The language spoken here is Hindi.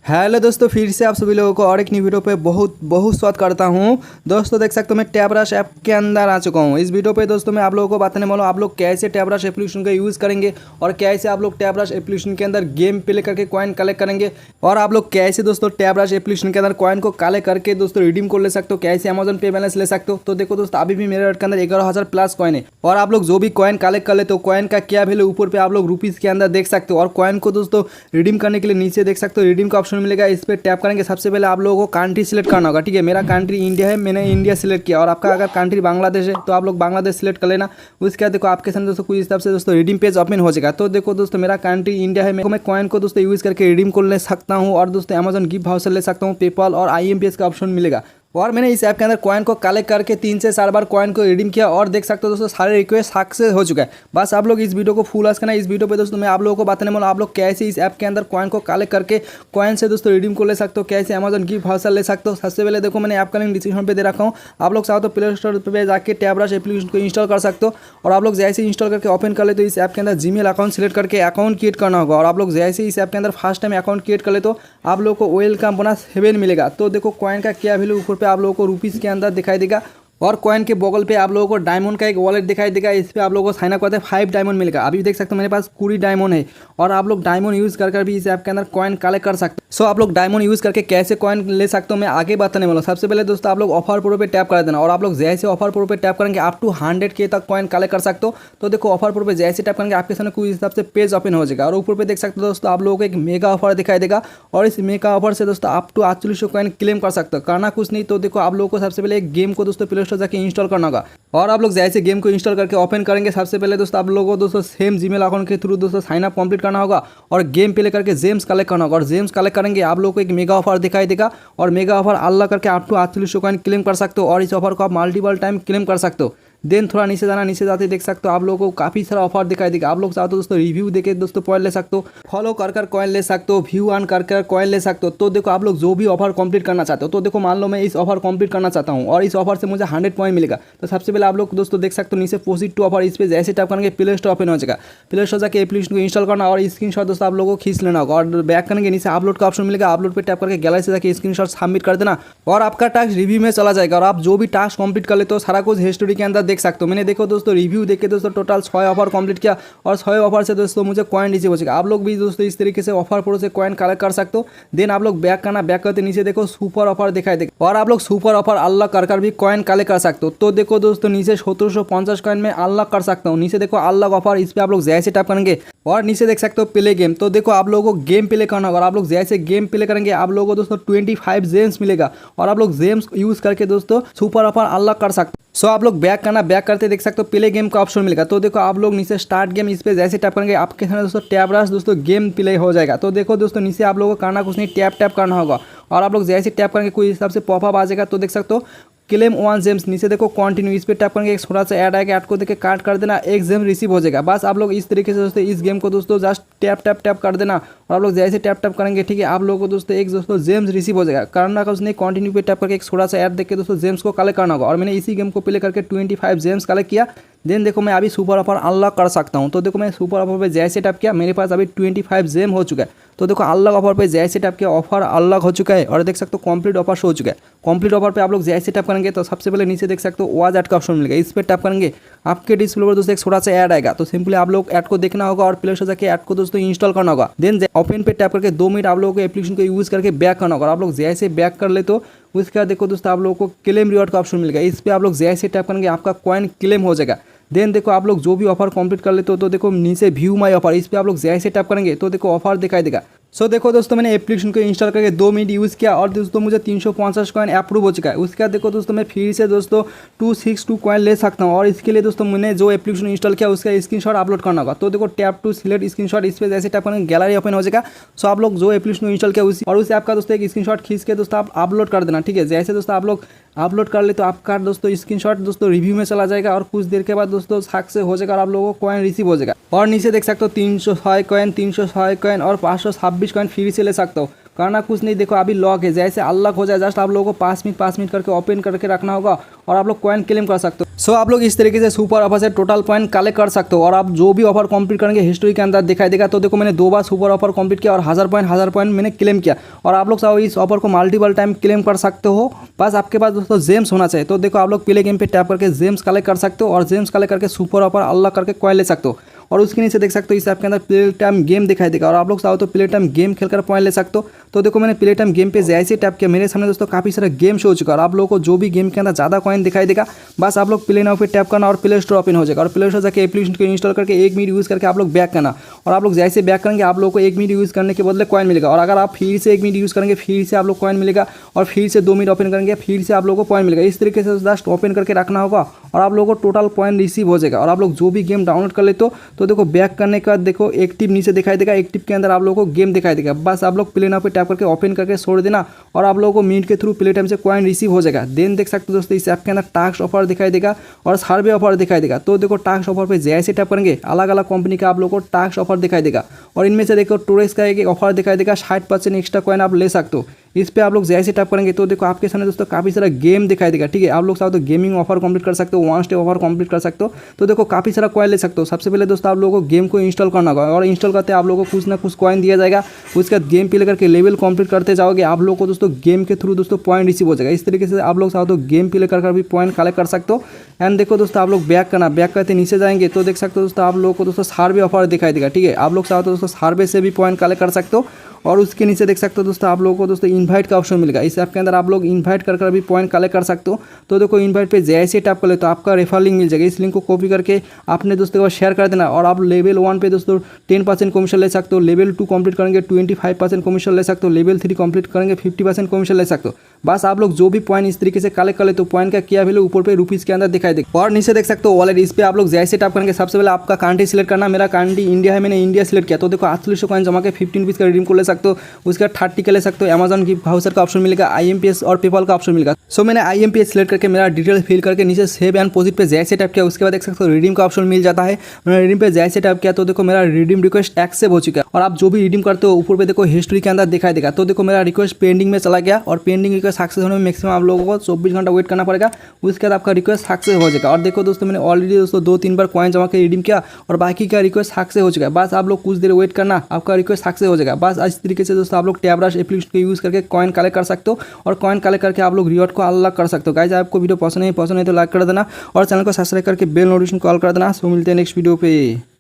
हेलो दोस्तों, फिर से आप सभी लोगों को और एक न्यू वीडियो पे बहुत बहुत स्वागत करता हूं। दोस्तों देख सकते हो मैं टैबरश ऐप के अंदर आ चुका हूं। इस वीडियो पे दोस्तों मैं आप लोगों को बताने वाला हूं आप लोग कैसे टैबरश एप्लीकेशन का यूज़ करेंगे और कैसे आप लोग टैबरश एप्लीकेशन के अंदर गेम प्ले करके कॉइन कलेक्ट करेंगे और आप लोग कैसे दोस्तों टैबरश एप्लीकेशन के अंदर कॉइन को कलेक्ट करके दोस्तों रिडीम को ले सकते हो, कैसे अमेजन पे बैलेंस ले सकते हो। तो देखो दोस्तों अभी भी मेरे के अंदर 11,000 प्लस कॉइन है और आप लोग जो भी कॉइन कलेक्ट कर लेते हो कॉइन का क्या वैल्यू ऊपर पे आप लोग रुपीज़ के अंदर देख सकते हो। और कॉइन को दोस्तों रिडीम करने के लिए नीचे देख सकते हो रिडीम का ऑप्शन मिलेगा, इस पर टैप करेंगे। सबसे पहले आप लोगों को कंट्री सिलेक्ट करना होगा। ठीक है, मेरा कंट्री इंडिया है, मैंने इंडिया सिलेक्ट किया और आपका अगर कंट्री बांग्लादेश है तो आप लोग बांग्लादेश सिलेक्ट कर लेना। उसके बाद देखो आपके सामने दोस्तों कुछ हिसाब से दोस्तों रिडीम पेज ओपन हो जाएगा। तो देखो दोस्तों मेरा कंट्री इंडिया है, मैं कॉइन को दोस्तों यूज़ करके रिडीम को ले सकता हूँ और दोस्तों अमेजन गिफ्ट वाउचर ले सकता हूँ, पेपाल और IMPS का ऑप्शन मिलेगा। और मैंने इस ऐप के अंदर कॉइन को कलेक्ट करके 3 से 4 बार कॉइन को रिडीम किया और देख सकते हो दोस्तों सारे रिक्वेस्ट सक्सेस हो चुका है। बस आप लोग इस वीडियो को फुल वॉच करना। इस वीडियो पे दोस्तों मैं आप लोगों को बताने वाला हूं आप लोग कैसे इस ऐप के अंदर कॉइन को कलेक्ट करके कॉइन से दोस्तों रिडीम को ले सकते हो, कैसे अमेजन गिफ्ट वाउचर ले सकते हो। सबसे पहले देखो मैंने ऐप का लिंक डिस्क्रिप्शन पे दे रखा हूँ, आप लोग चाहो तो प्ले स्टोर पर जाकर टैबरश एप्लीकेशन को इंस्टॉल कर सकते हो। और आप लोग जैसे इंस्टॉल करके ओपन कर ले तो इस ऐप के अंदर जीमेल अकाउंट सिलेक्ट करके अकाउंट क्रिएट करना होगा। और आप लोग जैसे इस ऐप के अंदर फर्स्ट टाइम अकाउंट क्रिएट कर ले तो आप लोग को वेलकम बोनस 7 मिलेगा। तो देखो कॉइन का क्या वैल्यू ऊपर पे आप लोगों को रुपीज़ के अंदर दिखाई देगा और कॉइन के बगल पे आप लोगों को डायमंड का एक वॉलेट दिखाई देगा, इस पे आप लोगों को साइन अप करते हैं 5 डायमंड मिलेगा। अभी देख सकते हो मेरे पास 20 डायमंड है और आप लोग डायमंड यूज़ कर भी इस ऐप के अंदर कॉइन कलेक्ट कर सकते हो। सो आप लोग डायमंड यूज़ करके कैसे कॉइन ले सकते हो मैं आगे बताने वाला हूँ। सबसे पहले दोस्तों आप लोग ऑफर प्रो पे टैप कर देना और आप लोग जैसे ऑफर प्रो पे टैप करेंगे अप टू 100K तक कॉइन कलेक्ट कर सकते हो। तो देखो ऑफर प्रो पे जैसे टैप करेंगे आपके सामने कुछ हिसाब से पेज ओपन हो जाएगा और ऊपर पे देख सकते हो दोस्तों आप लोगों को एक मेगा ऑफर दिखाई देगा और इस मेगा ऑफर से दोस्तों अप टू 4800 कॉइन क्लेम कर सकते हो। करना कुछ नहीं, तो देखो आप लोगों को सबसे पहले एक गेम को दोस्तों प्ले स्टोर जाकर इंस्टॉल करना होगा और आप लोग जैसे गेम को इंस्टॉल करके ओपन करेंगे सबसे पहले दोस्तों आप लोगों को दोस्तों सेम जीमेल अकाउंट के थ्रू दोस्तों साइन अप कंप्लीट करना होगा और गेम प्ले करके जेम्स कलेक्ट करना होगा। और जेम्स कलेक्ट करेंगे आप लोगों को एक मेगा ऑफर दिखाई देगा और मेगा ऑफर अल्लाह करके अप टू 4800 कॉइन क्लेम कर सकते हो और इस ऑफर को आप मल्टीपल टाइम क्लेम कर सकते हो। देन थोड़ा नीचे जाना, नीचे जाते देख सकते हो आप लोगों को काफ़ी सारा ऑफर दिखाई देगा। आप लोग चाहो तो दोस्तों रिव्यू देके दोस्तों पॉइंट ले सकते हो, फॉलो कर कॉइन ले सकते हो, व्यू ऑन कर कॉइन ले सकते हो। तो देखो आप लोग जो भी ऑफर कंप्लीट करना चाहते हो, तो देखो मान लो मैं इस ऑफर कंप्लीट करना चाहता हूँ और इस ऑफर से मुझे 100 पॉइंट मिलेगा। तो सबसे पहले आप लोग दोस्तों देख सकते हो नीचे प्रोसीड टू ऑफर, इस पर जैसे टैप करेंगे प्ले स्टोर ओपन हो जाएगा। प्ले स्टोर जाकर एप्लीकेशन को इंस्टॉल करना और स्क्रीनशॉट दोस्तों आप लोगों को खींच लेना होगा और बैक करेंगे नीचे अपलोड का ऑप्शन मिलेगा, अपलोड पे टैप करके गैलरी से जाकर स्क्रीनशॉट सबमिट कर देना और आपका टास्क रिव्यू में चला जाएगा और आप जो भी टास्क कंप्लीट कर लेते हो सारा कुछ हिस्ट्री के अंदर देख सकते हो। मैंने देखो दोस्तों रिव्यू देख के दोस्तों टोटल 6 ऑफर कंप्लीट किया और 6 ऑफर से दोस्तों मुझे कॉइन रिसीव हो जाएगा। आप लोग भी दोस्तों इस तरीके से ऑफर प्रो से कॉइन कलेक्ट कर सकते हो। देन आप लोग बैक करना, बैक करते नीचे देखो सुपर ऑफर दिखाई देगा और आप लोग सुपर ऑफर अल्लाह कर भी कॉइन कलेक्ट कर सकते हो। तो देखो दोस्तों नीचे 1750 कॉइन में अल्लाह कर सकता हूँ। नीचे देखो अल्लाह ऑफर, इस पर आप लोग जैसे टैप करेंगे और नीचे देख सकते हो प्ले गेम। तो देखो आप लोगों को गेम प्ले करना होगा और आप लोग जैसे गेम प्ले करेंगे आप लोगों को दोस्तों 25 जेम्स मिलेगा और आप लोग जेम्स यूज करके दोस्तों सुपर ऑफर अल्लाह कर सकते हो। सो आप लोग बैक करना, बैक करते देख सकते हो प्ले गेम का ऑप्शन मिलेगा। तो देखो आप लोग नीचे स्टार्ट गेम, इस पे जैसे टैप करेंगे आपके सामने दोस्तों टैबरश दोस्तों गेम प्ले हो जाएगा। तो देखो दोस्तों नीचे आप लोगों को करना कुछ नहीं, टैप करना होगा और आप लोग जैसे टैप करेंगे कोई हिसाब से पॉपअप आ जाएगा। तो देख सकते हो क्लेम 1 जेम्स, नीचे देखो कंटिन्यू, इस पे टैप करेंगे एक थोड़ा सा ऐड आएगा, ऐड को देके काट कर देना, 1 जेम रिसीव हो जाएगा। बस आप लोग इस तरीके से दोस्तों इस गेम को दोस्तों जस्ट टैप कर देना और आप लोग जैसे टैप करेंगे ठीक है आप लोगों को दोस्तों एक दोस्तों जेम्स रिसीव हो जाएगा। करना का उसने कंटिन्यू पे टैप करके एक थोड़ा सा ऐड देख के दोस्तों जेम्स को कलेक्ट करना होगा और मैंने इसी गेम को प्ले करके 25 जेम्स कलेक्ट किया। देन देखो मैं अभी सुपर ऑफर अनलॉक कर सकता हूँ। तो देखो मैं सुपर ऑफर पे जैसे टैप किया मेरे पास अभी 25 जेम हो चुका है। तो देखो अनलॉक ऑफर पे जैसे टैप किया ऑफर अनलॉक हो चुका है और देख सकते हो कंप्लीट ऑफर शो हो चुका है। कंप्लीट ऑफर पे आप लोग जैसे टैप करेंगे तो सबसे पहले नीचे देख सकते हो वाज ऐड का ऑप्शन मिलेगा, इस पर टैप करेंगे आपके डिस्प्ले पर दोस्तों एक थोड़ा सा ऐड आएगा। तो सिंपली आप लोग ऐड को देखना होगा और प्ले स्टोर जाकर ऐड को दोस्तों इंस्टॉल करना होगा। देन ओपन पे टैप करके 2 मिनट आप लोगों को एप्लीकेशन को यूज करके बैक करना होगा। आप लोग जैसे बैक कर ले तो उसके बाद देखो दोस्तों आप लोगों को क्लेम रिवॉर्ड का ऑप्शन मिलेगा, इस पर आप लोग जैसे टैप करेंगे आपका कॉइन क्लेम हो जाएगा। देन देखो आप लोग जो भी ऑफर कंप्लीट कर लेते हो तो देखो नीचे व्यू माई ऑफर, इस पर आप लोग जैसे टैप करेंगे तो देखो ऑफर दिखाई देगा। सो देखो दोस्तों मैंने एप्लीकेशन को इंस्टॉल करके 2 मिनट यूज़ किया और दोस्तों मुझे 350 कॉइन अप्रूव हो चुका है। उसके बाद देखो दोस्तों मैं फिर से दोस्तों 262 कॉइन ले सकता हूँ और इसके लिए दोस्तों मैंने जो एप्लीकेशन इंस्टॉल किया उसका स्क्रीनशॉट अपलोड करना होगा। तो देखो टैप टू सिलेक्ट स्क्रीनशॉट, इस पर जैसे टैप करेंगे गैलरी ओपन हो जाएगा। सो आप लोग जो एप्लीकेशन इंस्टॉल किया उसी और उस ऐप का दोस्तों एक स्क्रीनशॉट खींच के दोस्तों आप अपलोड कर देना। ठीक है, जैसे दोस्तों आप लोग अपलोड कर ले तो आपका दोस्तों स्क्रीनशॉट दोस्तों रिव्यू में चला जाएगा और कुछ देर के बाद दोस्तों सक्सेस हो जाएगा और आप लोगों को कॉइन रिसीव हो जाएगा। और नीचे देख सकते हो 306 कॉइन, 306 कॉइन और 526 कॉइन फ्री से ले सकते हो। करना कुछ नहीं, देखो अभी लॉक है, जैसे अनलॉक हो जाए जस्ट आप लोगों को 5 मिनट करके ओपन करके रखना होगा और आप लोग कॉइन क्लेम कर सकते हो। सो आप लोग इस तरीके से सुपर ऑफर से टोटल पॉइंट कलेक्ट कर सकते हो और आप जो भी ऑफर कंप्लीट करेंगे हिस्ट्री के अंदर दिखाई देगा। तो देखो मैंने 2 बार सुपर ऑफर कंप्लीट किया और 1000 पॉइंट मैंने क्लेम किया और आप लोग चाहो इस ऑफर को मल्टीपल टाइम क्लेम कर सकते हो। बस आपके पास दोस्तों जेम्स होना चाहिए। तो देखो आप लोग प्ले गेम पे टैप करके जेम्स कलेक्ट कर सकते हो और जेम्स कलेक्ट करके सुपर ऑफर अनलॉक करके कॉइन ले सकते हो। और उसके नीचे देख सकते हो इस ऐप के अंदर प्ले टाइम गेम दिखाई देगा और आप लोग चाहो तो प्ले टाइम गेम खेलकर पॉइंट ले सकते हो। तो देखो मैंने प्ले टाइम गेम पे जैसे टैप किया मेरे सामने दोस्तों काफ़ी सारा गेम शो हो चुका है और आप लोगों को जो भी गेम के अंदर ज़्यादा कॉइन दिखाई देगा बस आप लोग प्ले नाउ पे टैप करना और प्ले स्टोर ओपन हो जाएगा और प्ले स्टोर जाकर एप्लीकेशन को इंस्टॉल करके 1 मिनट यूज़ करके आप लोग बैक करना और आप लोग जैसे बैक करेंगे आप लोग को 1 मिनट यूज़ करने के बदले कॉइन मिलेगा। और अगर आप फिर से 1 मिनट यूज़ करेंगे फिर से आप लोग कॉइन मिलेगा और फिर से 2 मिनट ओपन करेंगे फिर से आप लोगों को पॉइंट मिलेगा। इस तरीके से जस्ट ओपन करके रखना होगा और आप लोगों को टोटल पॉइंट रिसीव हो जाएगा। और आप लोग जो भी गेम डाउनलोड कर लेते हो तो देखो बैक करने के बाद देखो एक्टिव नीचे दिखाई देगा, एक्टिव के अंदर आप लोगों को गेम दिखाई देगा। बस आप लोग प्ले नाउ पे टैप करके ओपन करके छोड़ देना और आप लोगों को मिनट के थ्रू प्ले टाइम से कॉइन रिसीव हो जाएगा। देन देख सकते हो दोस्तों इस ऐप के अंदर टास्क ऑफर दिखाई देगा और सर्वे ऑफर दिखाई देगा। तो देखो टास्क ऑफर पे जैसे टैप करेंगे अलग अलग कंपनी का आप लोगों को टास्क ऑफर दिखाई देगा और इनमें से देखो टूरिस्ट का एक ऑफर दिखाई देगा 60% एक्स्ट्रा कॉइन आप ले सकते हो। इस पे आप लोग जैसे टैप करेंगे तो देखो आपके सामने दोस्तों काफ़ी सारा गेम दिखाई देगा। ठीक है, आप लोग चाहो तो गेमिंग ऑफर कंप्लीट कर सकते हो, 1 स्टे ऑफर कंप्लीट कर सकते हो। तो देखो काफ़ी सारा कॉइन ले सकते हो। सबसे पहले दोस्तों आप लोगों को गेम को इंस्टॉल करना होगा और इंस्टॉल करते आप लोगों को कुछ ना कुछ कॉइन दिया जाएगा। उसके बाद गेम प्ले करके लेवल कंप्लीट करते जाओगे आप लोग को दोस्तों गेम के थ्रू दोस्तों पॉइंट रिसीव हो जाएगा। इस तरीके से आप लोग चाहो तो गेम प्ले कर भी पॉइंट कलेक्ट कर सकते हो। एंड देखो दोस्तों आप लोग बैक करना, बैक करते नीचे जाएंगे तो देख सकते हो दोस्तों आप लोगों को दोस्तों सर्वे ऑफर दिखाई देगा। ठीक है, आप लोग चाहो तो दोस्तों सर्वे से भी पॉइंट कलेक्ट कर सकते हो। और उसके नीचे देख सकते हो दोस्तों आप लोगों को दोस्तों इनवाइट का ऑप्शन मिलेगा। इस ऐप के अंदर आप लोग इनवाइट कर भी पॉइंट कलेक्ट कर सकते हो। तो देखो इनवाइट पे जैसे टैप कर ले तो आपका रेफर लिंक मिल जाएगा। इस लिंक को कॉपी करके अपने दोस्तों को शेयर कर देना और आप लेवल 1 पे दोस्तों 10% कमीशन ले सकते हो। लेवल 2 कंप्लीट करेंगे 25% कमीशन ले सकते हो। लेवल 3 कंप्लीट करेंगे 50% कमीशन ले सकते हो। बस आप लोग जो भी पॉइंट इस तरीके से कलेक्ट कर ले तो पॉइंट का क्या वैल्यू ऊपर पे रुपीज़ के अंदर दिखाई देगा। और नीचे देख सकते हो वॉलेट, इस पे आप लोग जैसे टैप करेंगे सबसे पहले आपका कंट्री सिलेक्ट करना। मेरा कंट्री इंडिया है, मैंने इंडिया सिलेक्ट किया। तो देखो 4800 कॉइन जमा के 15 रुपीज़ का रिडीम को ले सकते हो। उसके 30 का ले सकते हो। अमेजन गिफ्ट वाउचर का ऑप्शन मिलेगा, IMPS और पेपल का ऑप्शन मिलेगा। सो मैंने IMPS सिलेक्ट करके मेरा डिटेल फिल करके नीचे सेव एंड पोजिट पे जैसे टैप किया उसके बाद देख सकते हो रिडीम का ऑप्शन मिल जाता है। मैंने रिडीम पे जैसे टैप किया तो देखो मेरा रिडीम रिक्वेस्ट एक्सेप्ट हो चुका है। और आप जो भी रिडीम करते हो ऊपर पे देखो हिस्ट्री के अंदर दिखाई देगा। तो देखो मेरा रिक्वेस्ट पेंडिंग में चला गया और पेंडिंग रिक्वेस्ट सक्सेस होने में मैक्सिमम आप लोगों को 24 घंटा वेट करना पड़ेगा। उसके बाद आपका रिक्वेस्ट सक्सेस हो जाएगा। और देखो दोस्तों मैंने ऑलरेडी दोस्तों 2-3 बार कॉइन जमा के रिडीम किया और बाकी का रिक्वेस्ट सक्सेस हो चुका है। बस आप लोग कुछ देर वेट करना, आपका रिक्वेस्ट सक्सेस हो जाएगा। बस इस तरीके से दोस्तों आप लोग टैबरश एप्लीकेशन को यूज़ करके कॉइन कलेक्ट कर सकते हो और कॉइन कलेक्ट करके आप लोग रिवॉर्ड को अनलॉक कर सकते हो। गाइस आपको वीडियो पसंद है तो लाइक कर देना और चैनल को सब्सक्राइब करके बेल नोटिफिकेशन कॉल कर देना। सो मिलते हैं नेक्स्ट वीडियो पे।